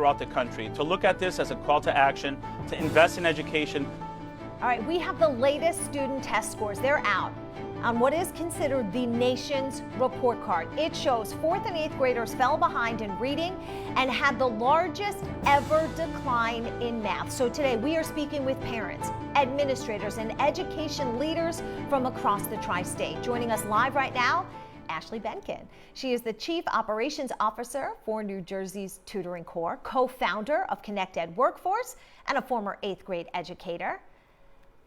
throughout the country to look at this as a call to action, to invest in education. All right, we have the latest student test scores. They're out on what is considered the nation's report card. It shows 4th and 8th graders fell behind in reading and had the largest ever decline in math. So today we are speaking with parents, administrators, and education leaders from across the tri-state. Joining us live right now, Ashley Benkin. She is the Chief Operations Officer for New Jersey's Tutoring Corps, co-founder of Connect Ed Workforce, and a former 8th grade educator.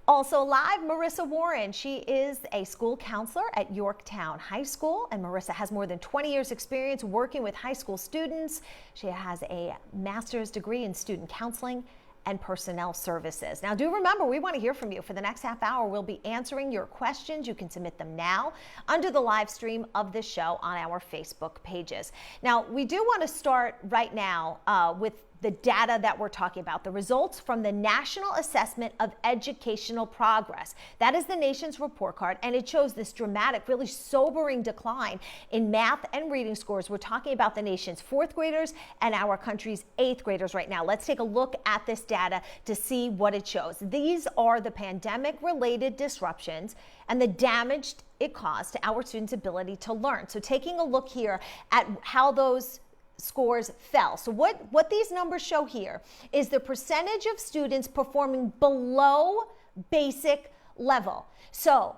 Also live, Marissa Warren. She is a school counselor at Yorktown High School, and Marissa has more than 20 years experience working with high school students. She has a master's degree in student counseling and personnel services. Now, do remember, we want to hear from you. For the next half hour, we'll be answering your questions. You can submit them now under the live stream of the show on our Facebook pages. Now, we do want to start right now with the data that we're talking about, the results from the National Assessment of Educational Progress. That is the nation's report card, and it shows this dramatic, really sobering decline in math and reading scores. We're talking about the nation's 4th graders and our country's 8th graders right now. Let's take a look at this data to see what it shows. These are the pandemic-related disruptions and the damage it caused to our students' ability to learn. So taking a look here at how those scores fell. So what these numbers show here is the percentage of students performing below basic level. So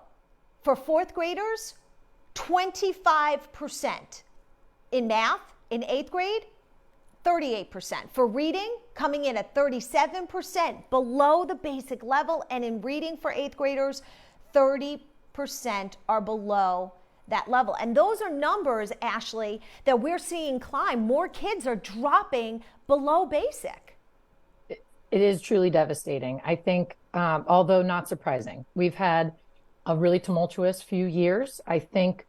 for 4th graders, 25% in math. In 8th grade, 38%. For reading, coming in at 37% below the basic level. And in reading for 8th graders, 30% are below that level. And those are numbers, Ashley, that we're seeing climb. More kids are dropping below basic. It is truly devastating. I think, although not surprising, we've had a really tumultuous few years. I think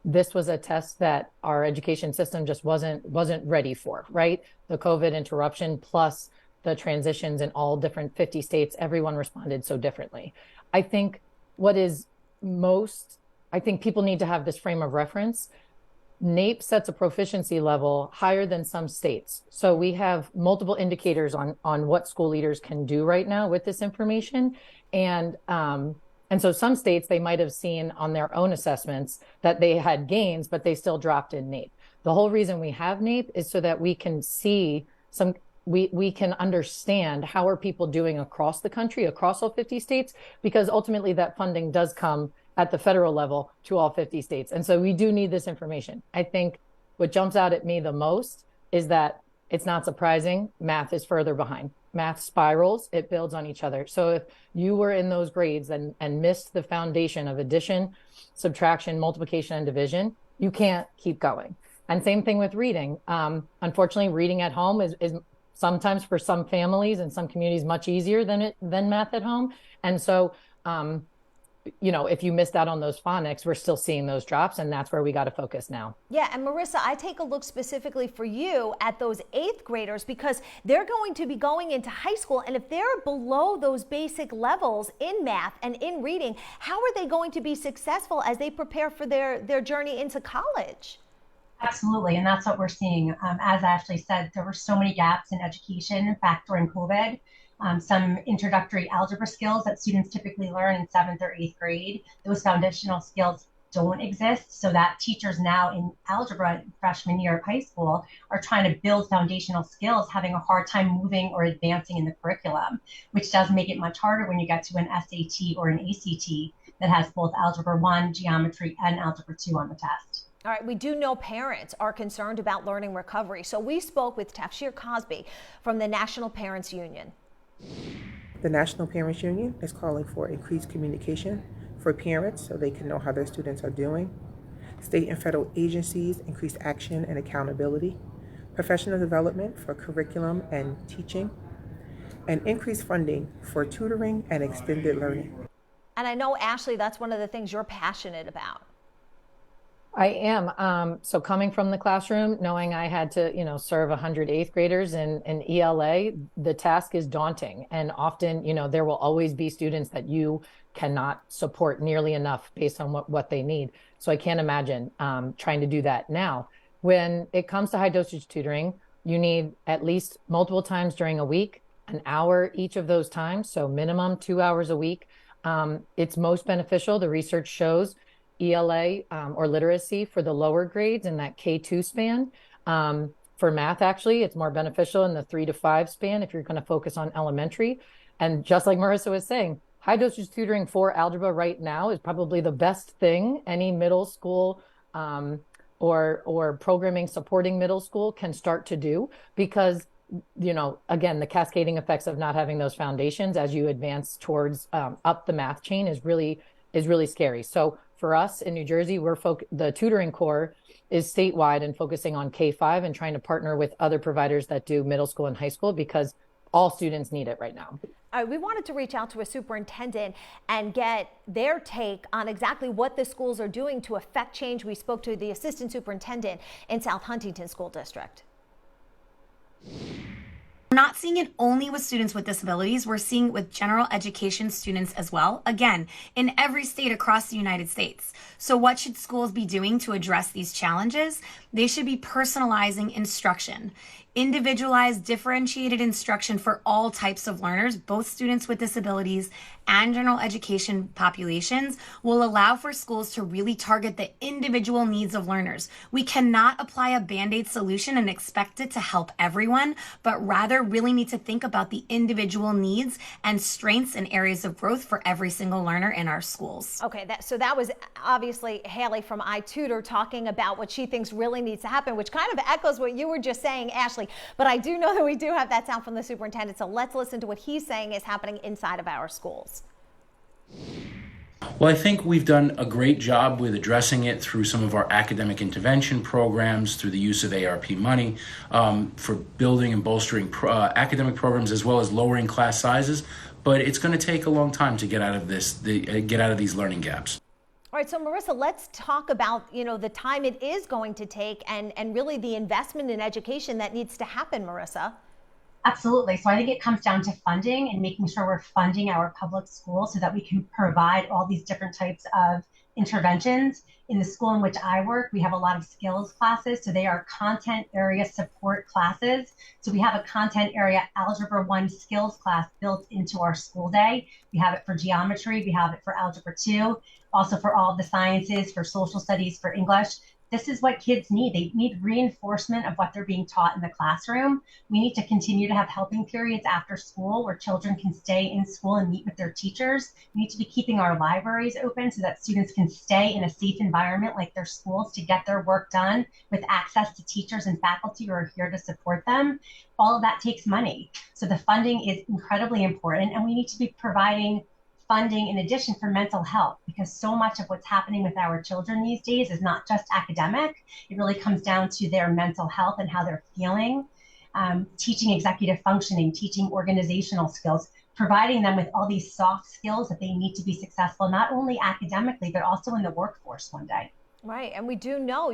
this was a test that our education system just wasn't ready for, right? The COVID interruption plus the transitions in all different 50 states, everyone responded so differently. I think I think people need to have this frame of reference. NAEP sets a proficiency level higher than some states. So we have multiple indicators on what school leaders can do right now with this information. And so some states, they might have seen on their own assessments that they had gains, but they still dropped in NAEP. The whole reason we have NAEP is so that we can see we can understand how are people doing across the country, across all 50 states, because ultimately that funding does come at the federal level to all 50 states. And so we do need this information. I think what jumps out at me the most is that it's not surprising math is further behind. Math spirals, it builds on each other. So if you were in those grades and missed the foundation of addition, subtraction, multiplication, and division, you can't keep going. And same thing with reading. Unfortunately, reading at home is sometimes for some families and some communities much easier than math at home. And so, if you missed out on those phonics, we're still seeing those drops, and that's where we got to focus now. Yeah, and Marissa, I take a look specifically for you at those 8th graders because they're going to be going into high school, and if they're below those basic levels in math and in reading, how are they going to be successful as they prepare for their journey into college? Absolutely, and that's what we're seeing. As Ashley said, there were so many gaps in education. In fact, during COVID, some introductory algebra skills that students typically learn in 7th or 8th grade, those foundational skills don't exist, so that teachers now in algebra freshman year of high school are trying to build foundational skills, having a hard time moving or advancing in the curriculum, which does make it much harder when you get to an SAT or an ACT that has both Algebra 1, Geometry, and Algebra 2 on the test. All right, we do know parents are concerned about learning recovery, so we spoke with Tafsir Cosby from the National Parents Union. The National Parents Union is calling for increased communication for parents so they can know how their students are doing. State and federal agencies increase action and accountability, professional development for curriculum and teaching, and increased funding for tutoring and extended learning. And I know, Ashley, that's one of the things you're passionate about. I am. So coming from the classroom, knowing I had to, serve 100 8th graders in ELA, the task is daunting. And often, there will always be students that you cannot support nearly enough based on what they need. So I can't imagine trying to do that now. When it comes to high dosage tutoring, You need at least multiple times during a week, an hour each of those times, so minimum 2 hours a week. It's most beneficial, the research shows, ELA or literacy for the lower grades in that K2 span. For math, actually, it's more beneficial in the 3 to 5 span if you're going to focus on elementary. And just like Marissa was saying, high dosage tutoring for algebra right now is probably the best thing any middle school or programming supporting middle school can start to do, because again, the cascading effects of not having those foundations as you advance towards up the math chain is really scary. So for us in New Jersey, the tutoring core is statewide and focusing on K-5 and trying to partner with other providers that do middle school and high school, because all students need it right now. We wanted to reach out to a superintendent and get their take on exactly what the schools are doing to affect change. We spoke to the assistant superintendent in South Huntington School District. We're not seeing it only with students with disabilities. We're seeing it with general education students as well. Again, in every state across the United States. So what should schools be doing to address these challenges? They should be personalizing instruction. Individualized, differentiated instruction for all types of learners, both students with disabilities and general education populations, will allow for schools to really target the individual needs of learners. We cannot apply a Band-Aid solution and expect it to help everyone, but rather really need to think about the individual needs and strengths and areas of growth for every single learner in our schools. Okay, so that was obviously Hayley from iTutor talking about what she thinks really needs to happen, which kind of echoes what you were just saying, Ashley. But I do know that we do have that sound from the superintendent, so let's listen to what he's saying is happening inside of our schools. Well, I think we've done a great job with addressing it through some of our academic intervention programs, through the use of ARP money, for building and bolstering academic programs, as well as lowering class sizes. But it's going to take a long time to get out of these learning gaps. All right, so Marissa, let's talk about, the time it is going to take and really the investment in education that needs to happen, Marissa. Absolutely. So I think it comes down to funding and making sure we're funding our public schools so that we can provide all these different types of interventions. In the school in which I work, we have a lot of skills classes. So they are content area support classes. So we have a content area Algebra 1 skills class built into our school day. We have it for geometry. We have it for Algebra 2, also for all of the sciences, for social studies, for English. This is what kids need. They need reinforcement of what they're being taught in the classroom. We need to continue to have helping periods after school where children can stay in school and meet with their teachers. We need to be keeping our libraries open so that students can stay in a safe environment like their schools to get their work done with access to teachers and faculty who are here to support them. All of that takes money. So the funding is incredibly important, and we need to be providing funding in addition for mental health, because so much of what's happening with our children these days is not just academic. It really comes down to their mental health and how they're feeling. Teaching executive functioning, teaching organizational skills, providing them with all these soft skills that they need to be successful, not only academically, but also in the workforce one day. Right, and we do know,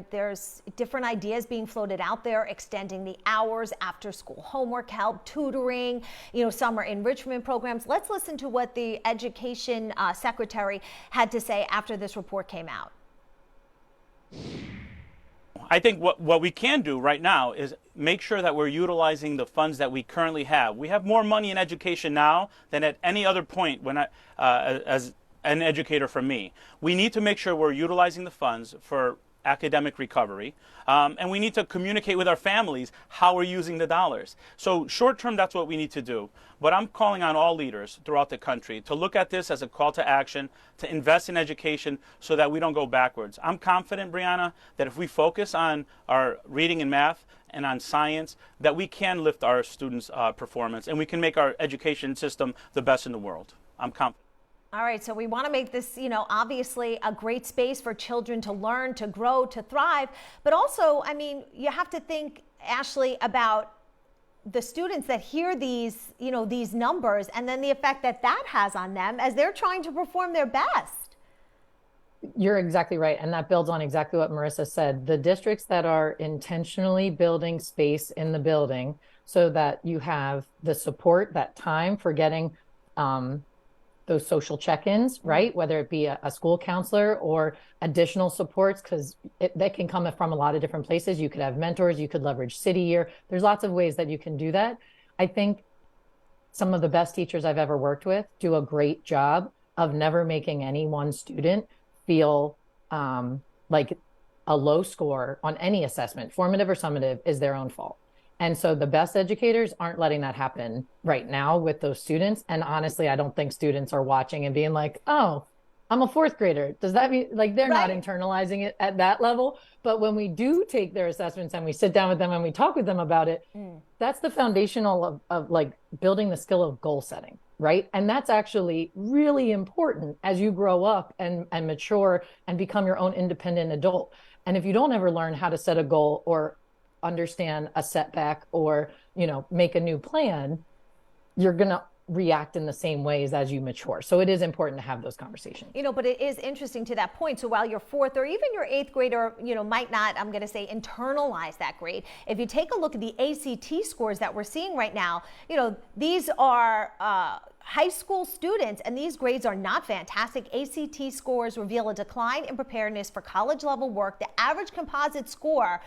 there's different ideas being floated out there, extending the hours, after school homework help, tutoring, summer enrichment programs. Let's listen to what the education secretary had to say after this report came out. I think what we can do right now is make sure that we're utilizing the funds that we currently have. We have more money in education now than at any other point when as an educator for me. We need to make sure we're utilizing the funds for academic recovery, and we need to communicate with our families how we're using the dollars. So short term, that's what we need to do. But I'm calling on all leaders throughout the country to look at this as a call to action, to invest in education so that we don't go backwards. I'm confident, Brianna, that if we focus on our reading and math and on science, that we can lift our students' performance and we can make our education system the best in the world. I'm confident. All right, so we want to make this, obviously a great space for children to learn, to grow, to thrive. But also, you have to think, Ashley, about the students that hear these, these numbers and then the effect that has on them as they're trying to perform their best. You're exactly right. And that builds on exactly what Marissa said. The districts that are intentionally building space in the building so that you have the support, that time for getting those social check-ins, right? Whether it be a school counselor or additional supports, because that can come from a lot of different places. You could have mentors, you could leverage City Year. There's lots of ways that you can do that. I think some of the best teachers I've ever worked with do a great job of never making any one student feel like a low score on any assessment, formative or summative, is their own fault. And so the best educators aren't letting that happen right now with those students. And honestly, I don't think students are watching and being like, oh, I'm a fourth grader. Does that mean, like, they're not internalizing it at that level? But when we do take their assessments and we sit down with them and we talk with them about it, that's the foundational of like building the skill of goal setting, right? And that's actually really important as you grow up and mature and become your own independent adult. And if you don't ever learn how to set a goal or understand a setback or, you know, make a new plan, you're going to react in the same ways as you mature. So it is important to have those conversations. You know, but it is interesting to that point. So while your fourth or even your eighth grader, you know, might not, I'm going to say, internalize that grade. If you take a look at the ACT scores that we're seeing right now, you know, these are high school students, and these grades are not fantastic. ACT scores reveal a decline in preparedness for college level work. The average composite score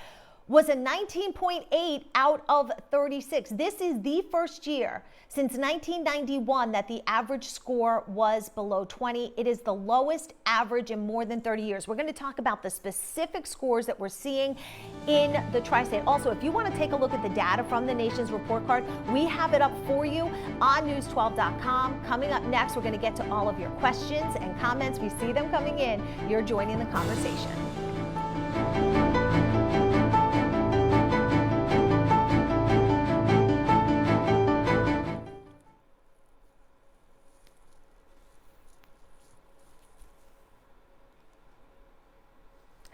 was a 19.8 out of 36. This is the first year since 1991 that the average score was below 20. It is the lowest average in more than 30 years. We're going to talk about the specific scores that we're seeing in the tri-state. Also, if you want to take a look at the data from the nation's report card, we have it up for you on news12.com. Coming up next, we're going to get to all of your questions and comments. We see them coming in. You're joining the conversation.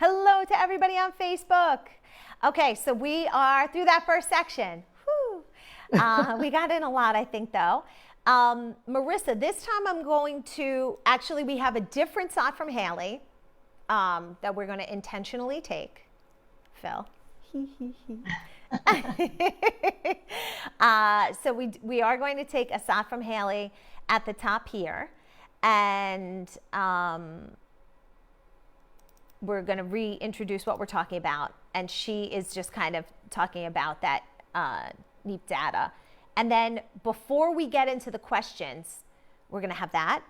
Hello to everybody on Facebook. Okay, so we are through that first section. Whew. We got in a lot, I think, though. Marissa, this time I'm going to, actually, we have a different shot from Hayley that we're going to intentionally take. Phil. So we are going to take a shot from Hayley at the top here. And we're going to reintroduce what we're talking about, and she is just kind of talking about that NEEP data. And then before we get into the questions, we're going to have that.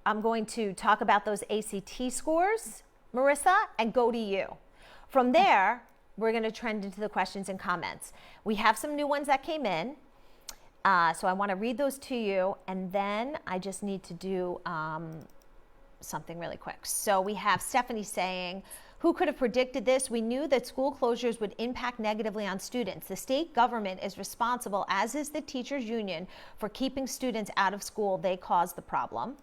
I'm going to talk about those ACT scores, Marissa, and go to you. From there, we're going to trend into the questions and comments. We have some new ones that came in, so I want to read those to you, and then I just need to do something really quick. So we have Stephanie saying, who could have predicted this? We knew that school closures would impact negatively on students. The state government is responsible, as is the teachers union, for keeping students out of school. They caused the problem.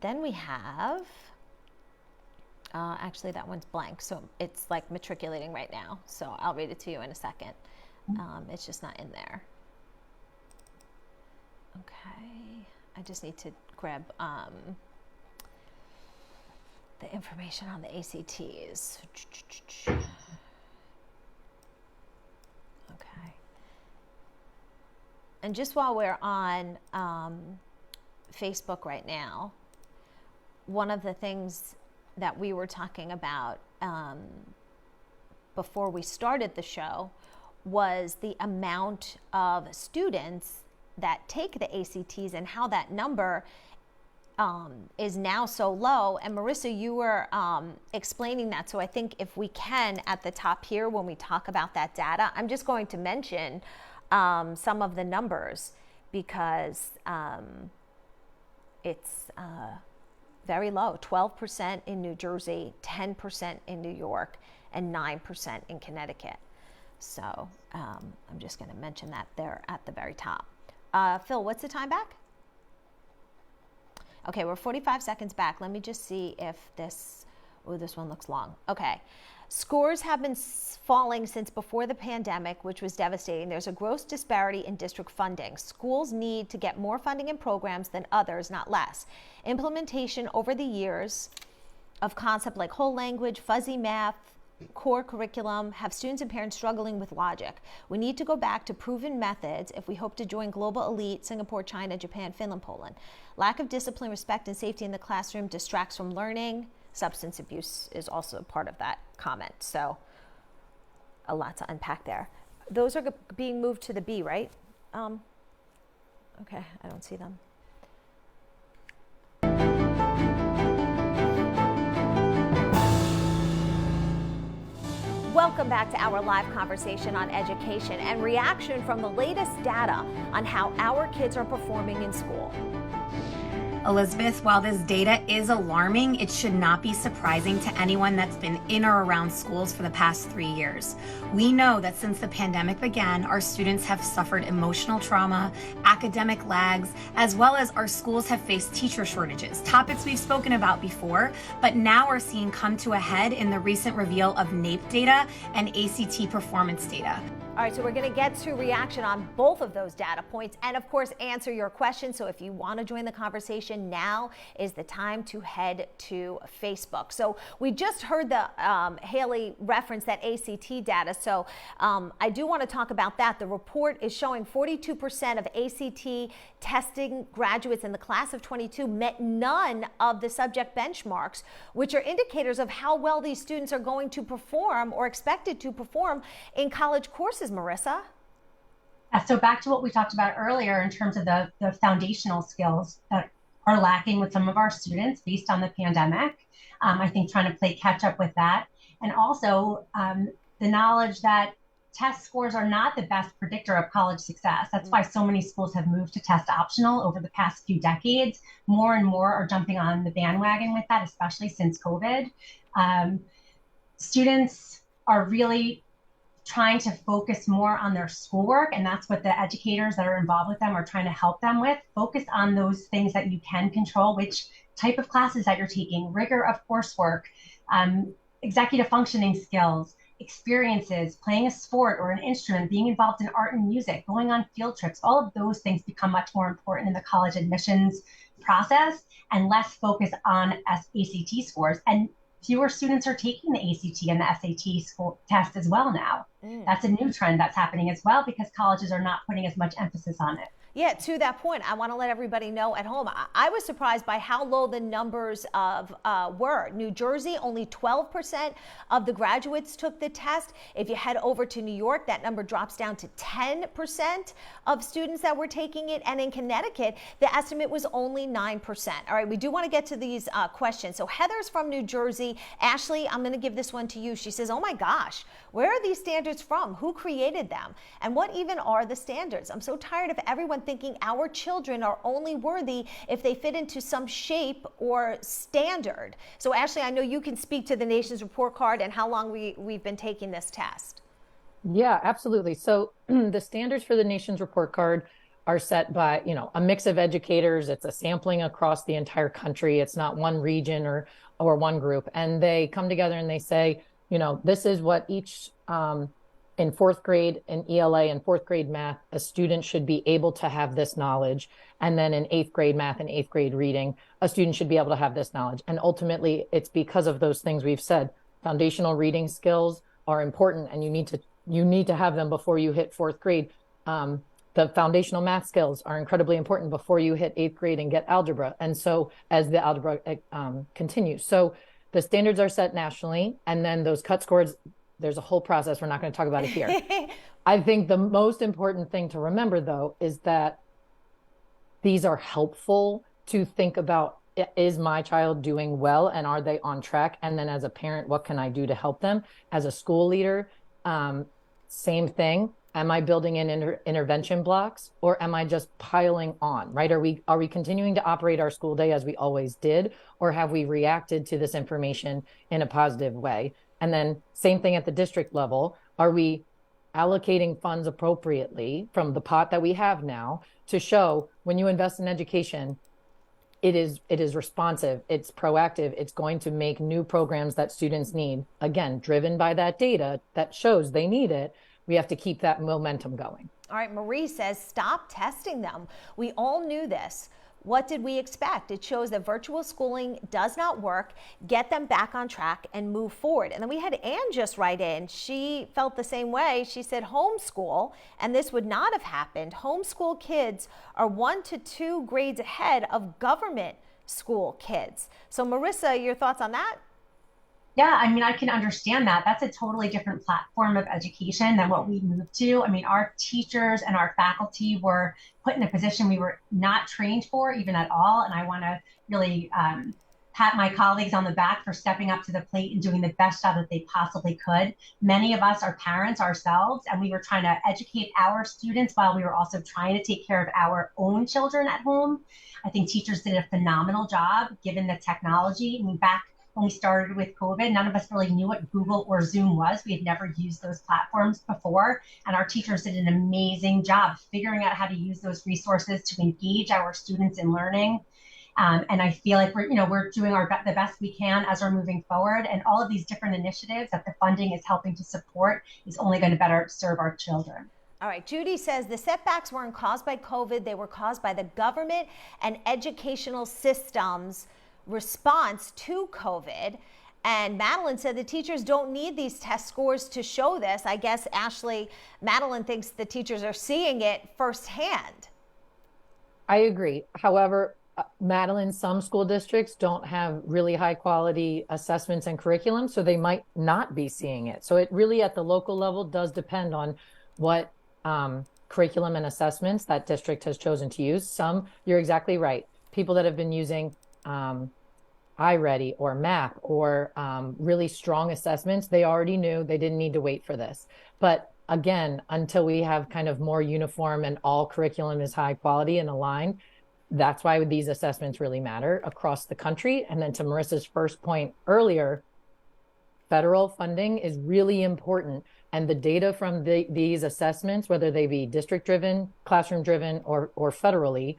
Then we have, actually that one's blank, so it's like matriculating right now. So I'll read it to you in a second. It's just not in there. Okay, I just need to grab the information on the ACTs. Okay. And just while we're on Facebook right now, one of the things that we were talking about before we started the show was the amount of students that take the ACTs and how that number is now so low. And Marissa, you were explaining that. So I think if we can, at the top here, when we talk about that data, I'm just going to mention some of the numbers because it's very low. 12% in New Jersey, 10% in New York, and 9% in Connecticut. So I'm just going to mention that there at the very top. Phil, what's the time back? Okay, we're 45 seconds back. Let me just see if this, oh, this one looks long. Okay, scores have been falling since before the pandemic, which was devastating. There's a gross disparity in district funding. Schools need to get more funding in programs than others, not less. Implementation over the years of concepts like whole language, fuzzy math, core curriculum have students and parents struggling with logic. We need to go back to proven methods if we hope to join global elite Singapore, China, Japan, Finland, Poland. Lack of discipline, respect, and safety in the classroom distracts from learning. Substance abuse is also part of that comment. So a lot to unpack there. Those are being moved to the B, right? Okay, I don't see them. Welcome back to our live conversation on education and reaction from the latest data on how our kids are performing in school. Elizabeth, while this data is alarming, it should not be surprising to anyone that's been in or around schools for the past 3 years. We know that since the pandemic began, our students have suffered emotional trauma, academic lags, as well as our schools have faced teacher shortages, topics we've spoken about before, but now are seeing come to a head in the recent reveal of NAEP data and ACT performance data. All right, so we're going to get to reaction on both of those data points and, of course, answer your questions. So if you want to join the conversation, now is the time to head to Facebook. So we just heard the Hayley reference that ACT data. So I do want to talk about that. The report is showing 42% of ACT testing graduates in the class of 22 met none of the subject benchmarks, which are indicators of how well these students are going to perform or expected to perform in college courses. Marissa? So back to what we talked about earlier in terms of the foundational skills that are lacking with some of our students based on the pandemic. I think trying to play catch up with that. And also the knowledge that test scores are not the best predictor of college success. That's why so many schools have moved to test optional over the past few decades. More and more are jumping on the bandwagon with that, especially since COVID. Students are really trying to focus more on their schoolwork, and that's what the educators that are involved with them are trying to help them with. Focus on those things that you can control, which type of classes that you're taking, rigor of coursework, executive functioning skills, experiences, playing a sport or an instrument, being involved in art and music, going on field trips. All of those things become much more important in the college admissions process and less focus on ACT scores. And fewer students are taking the ACT and the SAT school test as well now. That's a new trend that's happening as well because colleges are not putting as much emphasis on it. Yeah, to that point, I want to let everybody know at home, I was surprised by how low the numbers of were. New Jersey, only 12% of the graduates took the test. If you head over to New York, that number drops down to 10% of students that were taking it. And in Connecticut, the estimate was only 9%. All right, we do want to get to these questions. So Heather's from New Jersey. Ashley, I'm going to give this one to you. She says, oh my gosh, where are these standards from? Who created them? And what even are the standards? I'm so tired of everyone thinking our children are only worthy if they fit into some shape or standard. So Ashley, I know you can speak to the Nation's Report Card and how long we've been taking this test. Yeah, absolutely. So the standards for the Nation's Report Card are set by, a mix of educators. It's a sampling across the entire country. It's not one region or one group. And they come together and they say, this is what each in fourth grade in ELA and fourth grade math, a student should be able to have this knowledge. And then in eighth grade math and eighth grade reading, a student should be able to have this knowledge. And ultimately, it's because of those things we've said. Foundational reading skills are important, and you need to have them before you hit fourth grade. The foundational math skills are incredibly important before you hit eighth grade and get algebra. And so as the algebra continues. So the standards are set nationally, and then those cut scores, there's a whole process. We're not going to talk about it here. I think the most important thing to remember, though, is that these are helpful to think about, is my child doing well and are they on track? And then as a parent, what can I do to help them? As a school leader, same thing. Am I building in intervention blocks, or am I just piling on, right? Are we continuing to operate our school day as we always did, or have we reacted to this information in a positive way? And then same thing at the district level. Are we allocating funds appropriately from the pot that we have now to show when you invest in education, it is responsive, it's proactive, it's going to make new programs that students need, again, driven by that data that shows they need it. We have to keep that momentum going. All right, Marie says, stop testing them. We all knew this. What did we expect? It shows that virtual schooling does not work. Get them back on track and move forward. And then we had Ann just write in. She felt the same way. She said homeschool, and this would not have happened. Homeschool kids are 1 to 2 grades ahead of government school kids. So Marissa, your thoughts on that? Yeah, I mean, I can understand that. That's a totally different platform of education than what we moved to. I mean, our teachers and our faculty were put in a position we were not trained for, even at all. And I want to really pat my colleagues on the back for stepping up to the plate and doing the best job that they possibly could. Many of us are parents ourselves, and we were trying to educate our students while we were also trying to take care of our own children at home. I think teachers did a phenomenal job given the technology. I mean, back when we started with COVID, none of us really knew what Google or Zoom was. We had never used those platforms before. And our teachers did an amazing job figuring out how to use those resources to engage our students in learning. And I feel like we're doing the best we can as we're moving forward. And all of these different initiatives that the funding is helping to support is only going to better serve our children. All right, Judy says the setbacks weren't caused by COVID. They were caused by the government and educational systems response to COVID. And Madeline said the teachers don't need these test scores to show this. I guess, Ashley, Madeline thinks the teachers are seeing it firsthand. I agree. However, Madeline, some school districts don't have really high quality assessments and curriculum, so they might not be seeing it. So it really at the local level does depend on what curriculum and assessments that district has chosen to use. Some, you're exactly right. People that have been using iReady or MAP or really strong assessments, they already knew they didn't need to wait for this. But again, until we have kind of more uniform and all curriculum is high quality and aligned, that's why these assessments really matter across the country. And then to Marissa's first point earlier, federal funding is really important. And the data from these assessments, whether they be district driven, classroom driven, or federally,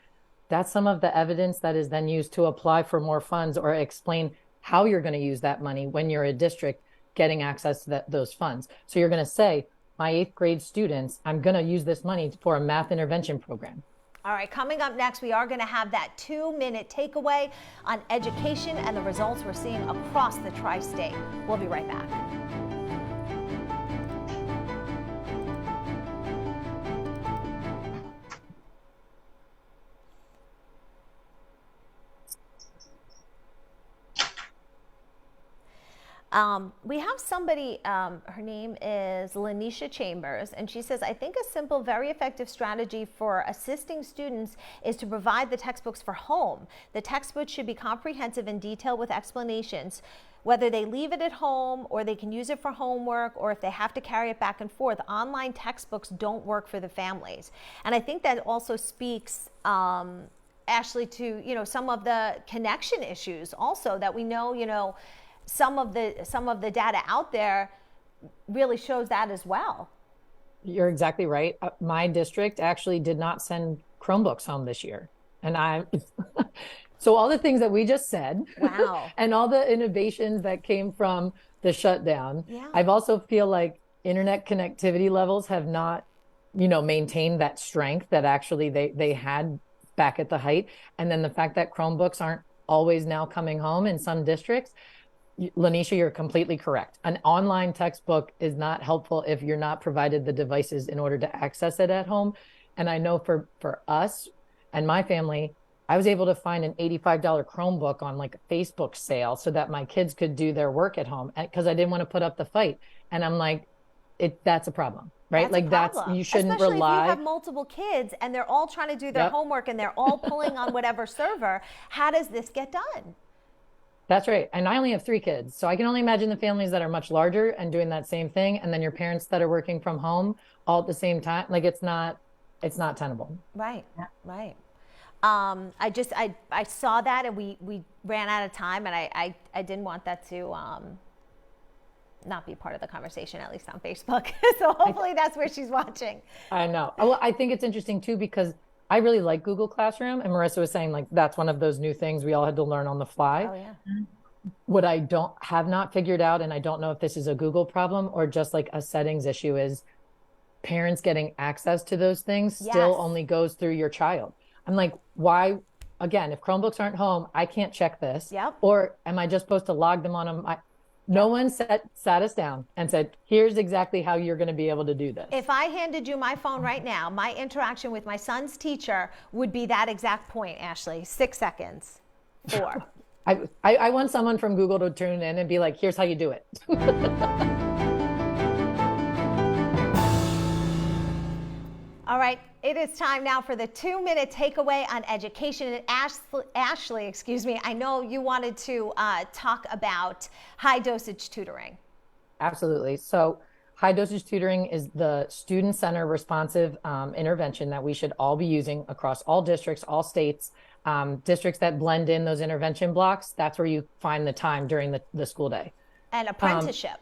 that's some of the evidence that is then used to apply for more funds or explain how you're going to use that money when you're a district getting access to those funds. So you're going to say, my 8th grade students, I'm going to use this money for a math intervention program. All right, coming up next, we are going to have that 2-minute takeaway on education and the results we're seeing across the tri-state. We'll be right back. We have somebody, her name is Lanisha Chambers, and she says, I think a simple, very effective strategy for assisting students is to provide the textbooks for home. The textbooks should be comprehensive and detailed with explanations, whether they leave it at home or they can use it for homework or if they have to carry it back and forth. Online textbooks don't work for the families. And I think that also speaks, Ashley, to, some of the connection issues also that we know, some of the data out there really shows that as well. You're exactly right. My district actually did not send Chromebooks home this year. And so all the things that we just said, wow, and all the innovations that came from the shutdown, yeah. I've also feel like internet connectivity levels have not, maintained that strength that actually they had back at the height. And then the fact that Chromebooks aren't always now coming home in some districts. Lanisha, you're completely correct. An online textbook is not helpful if you're not provided the devices in order to access it at home. And I know for us and my family, I was able to find an $85 Chromebook on like a Facebook sale so that my kids could do their work at home because I didn't want to put up the fight. And I'm like, that's a problem, right? That's you shouldn't especially rely. If you have multiple kids and they're all trying to do their homework and they're all pulling on whatever server, how does this get done? That's right. And I only have 3 kids. So I can only imagine the families that are much larger and doing that same thing. And then your parents that are working from home all at the same time. Like it's not tenable. Right. Yeah. Right. I saw that and we ran out of time and I didn't want that to not be part of the conversation, at least on Facebook. So hopefully that's where she's watching. I know. Well, I think it's interesting too, because I really like Google Classroom, and Marissa was saying like that's one of those new things we all had to learn on the fly. Oh yeah. What I have not figured out, and I don't know if this is a Google problem or just like a settings issue, is parents getting access to those things still only goes through your child. I'm like, why? again, if Chromebooks aren't home, I can't check this. Yep. Or am I just supposed to log them on no one sat us down and said, here's exactly how you're going to be able to do this. If I handed you my phone right now, my interaction with my son's teacher would be that exact point, Ashley. 6 seconds. 4. I want someone from Google to tune in and be like, here's how you do it. All right, it is time now for the 2-minute takeaway on education. And Ashley, excuse me, I know you wanted to talk about high dosage tutoring. Absolutely. So high dosage tutoring is the student-centered responsive intervention that we should all be using across all districts, all states, districts that blend in those intervention blocks. That's where you find the time during the school day. And apprenticeship.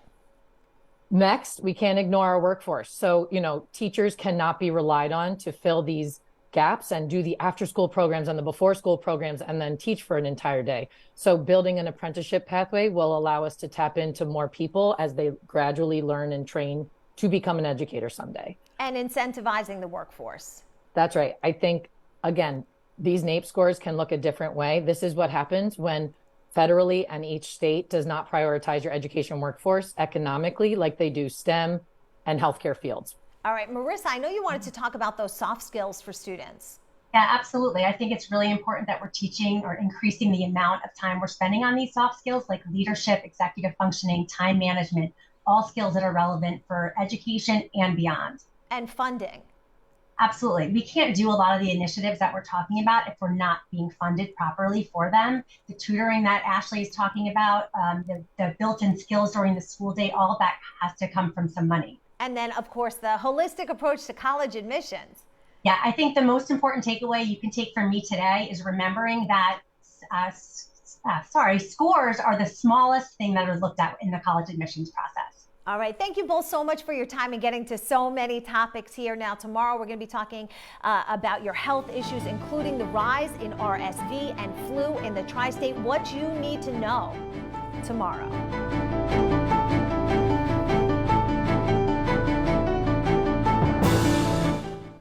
Next, we can't ignore our workforce. So, teachers cannot be relied on to fill these gaps and do the after school programs and the before school programs and then teach for an entire day. So building an apprenticeship pathway will allow us to tap into more people as they gradually learn and train to become an educator someday. And incentivizing the workforce. That's right. I think, again, these NAEP scores can look a different way. This is what happens when federally and each state does not prioritize your education workforce economically like they do STEM and healthcare fields. All right, Marissa, I know you wanted to talk about those soft skills for students. Yeah, absolutely. I think it's really important that we're teaching or increasing the amount of time we're spending on these soft skills like leadership, executive functioning, time management, all skills that are relevant for education and beyond. And funding. Absolutely. We can't do a lot of the initiatives that we're talking about if we're not being funded properly for them. The tutoring that Ashley is talking about, the built-in skills during the school day, all of that has to come from some money. And then, of course, the holistic approach to college admissions. Yeah, I think the most important takeaway you can take from me today is remembering that scores are the smallest thing that are looked at in the college admissions process. All right. Thank you both so much for your time and getting to so many topics here. Now, tomorrow we're going to be talking about your health issues, including the rise in RSV and flu in the tri-state, what you need to know tomorrow.